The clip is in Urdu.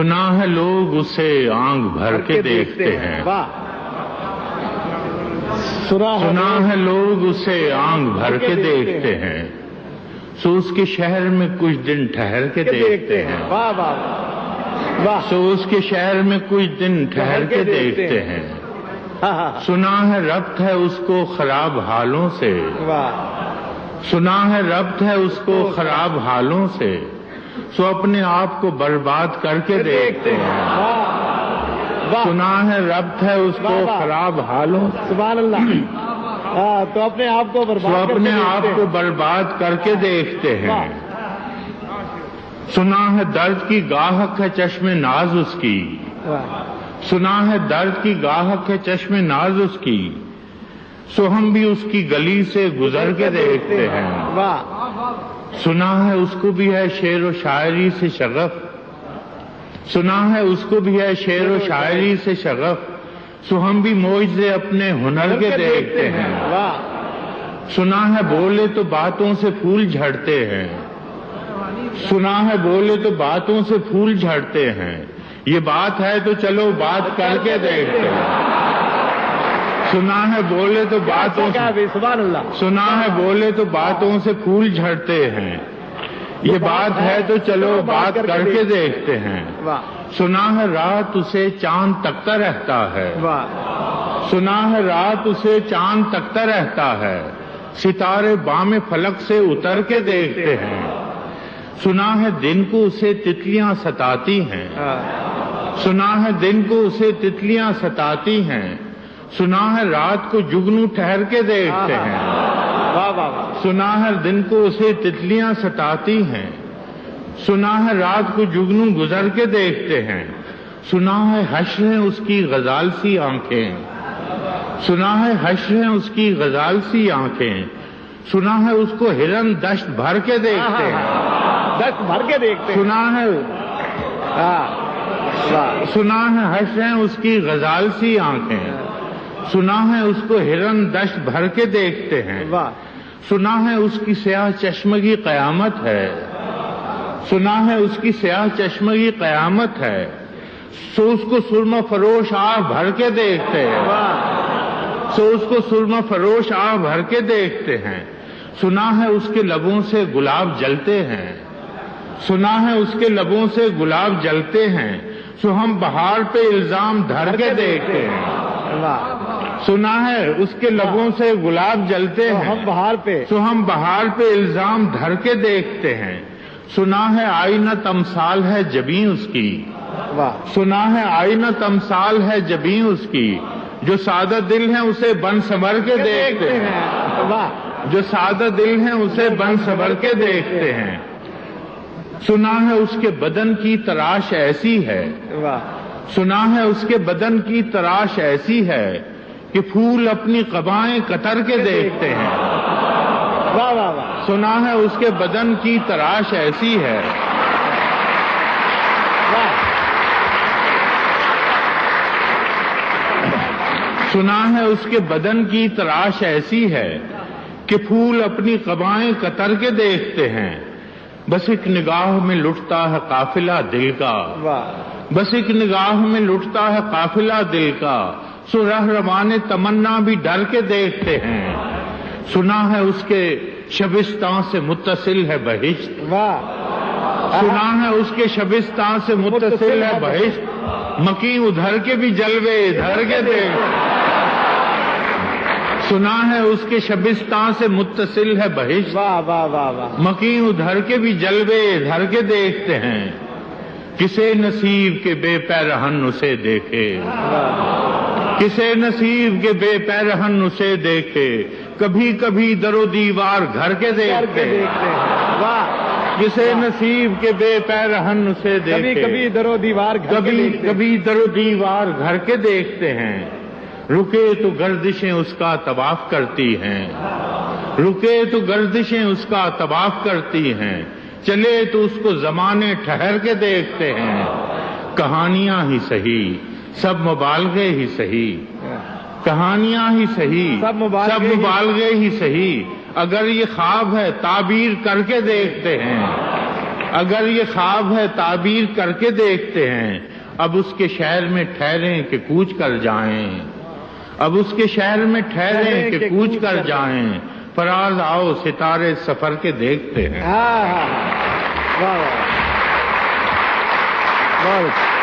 سنا ہے لوگ اسے آنکھ بھر کے دیکھتے ہیں، سنا ہے لوگ اسے آنکھ بھر کے دیکھتے ہیں، سو اس کے شہر میں کچھ دن ٹھہر کے دیکھتے ہیں، سو اس کے شہر میں کچھ دن ٹھہر کے دیکھتے ہیں، سنا ہے ربط ہے اس کو خراب حالوں سے، سنا ہے ربط ہے اس کو خراب حالوں سے، سو اپنے آپ کو برباد کر کے دیکھتے ہیں، سنا ہے ربط ہے اس کو خراب حالوں سے، سبحان اللہ، تو اپنے آپ کو برباد کر کے دیکھتے ہیں، سنا ہے درد کی گاہک ہے چشم ناز اس کی، سنا ہے درد کی گاہک ہے چشم ناز اس کی، سو ہم بھی اس کی گلی سے گزر کے دیکھتے ہیں، سنا ہے اس کو بھی ہے شعر و شاعری سے شغف، سنا ہے اس کو بھی ہے شعر و شاعری سے شغف، سو ہم بھی معجزے اپنے ہنر کے دیکھتے ہیں، سنا ہے بولے تو باتوں سے پھول جھڑتے ہیں، سنا ہے بولے تو باتوں سے پھول جھڑتے ہیں، یہ بات ہے تو چلو بات کر کے دیکھتے ہیں، سنا ہے بولے تو باتوں سے، سنا ہے بولے تو باتوں سے پھول جھڑتے ہیں، یہ بات ہے تو چلو بات کر کے دیکھتے ہیں، سنا ہے رات اسے چاند تکتا رہتا ہے، سنا ہے رات اسے چاند تکتا رہتا ہے، ستارے بام فلک سے اتر کے دیکھتے ہیں، سنا ہے دن کو اسے تتلیاں ستاتی ہیں، سنا ہے دن کو اسے تتلیاں ستاتی ہیں، سنا ہے رات کو جگنو ٹھہر کے دیکھتے ہیں، سنا ہے دن کو اسے تتلیاں ستاتی ہیں، سنا ہے رات کو جگنو گزر کے دیکھتے ہیں، سنا ہے حشر ہیں اس کی غزال سی آنکھیں، سنا ہے حشر ہیں اس کی غزال سی آنکھیں، سنا ہے اس کو ہرن دشت بھر کے دیکھتے ہیں، دشت بھر کے دیکھتے ہیں، سنا ہے حشر ہیں اس کی غزال سی آنکھیں، سنا ہے اس کو ہرن دشت بھر کے دیکھتے ہیں، سنا ہے اس کی سیاہ چشمگی قیامت ہے، سنا ہے اس کی سیاہ چشمگی قیامت ہے، سو اس کو سرمہ فروش آہ بھر کے دیکھتے ہیں، سو اس کو سرمہ فروش آہ بھر کے دیکھتے ہیں، سنا ہے اس کے لبوں سے گلاب جلتے ہیں، سنا ہے اس کے لبوں سے گلاب جلتے ہیں، سو ہم بہار پہ الزام دھر کے دیکھتے ہیں، سنا ہے اس کے لبوں سے گلاب جلتے ہیں، سو ہم بہار پہ الزام دھر کے دیکھتے ہیں، سنا ہے آئینہ تمثال ہے جبیں اس کی، سنا ہے آئینہ تمثال ہے جبیں اس کی، جو سادہ دل ہیں اسے بن سنور کے دیکھتے ہیں، جو سادہ دل ہیں اسے بن سنور کے دیکھتے ہیں، سنا ہے اس کے بدن کی تراش ایسی ہے، سنا ہے اس کے بدن کی تراش ایسی ہے کہ پھول اپنی قبائیں قطر کے دیکھتے ہیں، سنا ہے اس کے بدن کی تراش ایسی ہے، سنا ہے اس کے بدن کی تراش ایسی ہے کہ پھول اپنی قبائیں قطر کے دیکھتے ہیں، بس ایک نگاہ میں لٹتا ہے قافلہ دل کا، بس ایک نگاہ میں لٹتا ہے قافلہ دل کا، سو رہروان تمنا بھی ڈر کے دیکھتے ہیں، سنا ہے اس کے شبستان سے متصل ہے بہشت، سنا ہے اس کے شبستان سے متصل ہے بہشت، مکیں ادھر کے بھی جلوے ادھر کے دیکھتے، سنا ہے اس کے شبستان سے متصل ہے بہشت، مکیں ادھر کے بھی جلوے ادھر کے دیکھتے ہیں، کسے نصیب کے بے پیرہن اسے دیکھے، کسے نصیب کے بے پیرہن اسے دیکھے، کبھی کبھی در و دیوار گھر کے دیکھتے ہیں، کسے نصیب کے بے پیرہن اسے دیکھے، کبھی در و دیوار کبھی در و دیوار گھر کے دیکھتے ہیں، رکے تو گردشیں اس کا طواف کرتی ہیں، رکے تو گردشیں اس کا طواف کرتی ہیں، چلے تو اس کو زمانے ٹھہر کے دیکھتے ہیں، کہانیاں ہی سہی سب مبالغے ہی سہی، کہانیاں ہی سہی سب مبالغے ہی سہی، اگر یہ خواب ہے تعبیر کر کے دیکھتے ہیں، اگر یہ خواب ہے تعبیر کر کے دیکھتے ہیں، اب اس کے شہر میں ٹھہریں کہ کوچ کر جائیں، اب اس کے شہر میں ٹھہریں کہ کوچ کر جائیں، فراز آؤ ستارے سفر کے دیکھتے ہیں۔ واہ واہ، بہت اچھا۔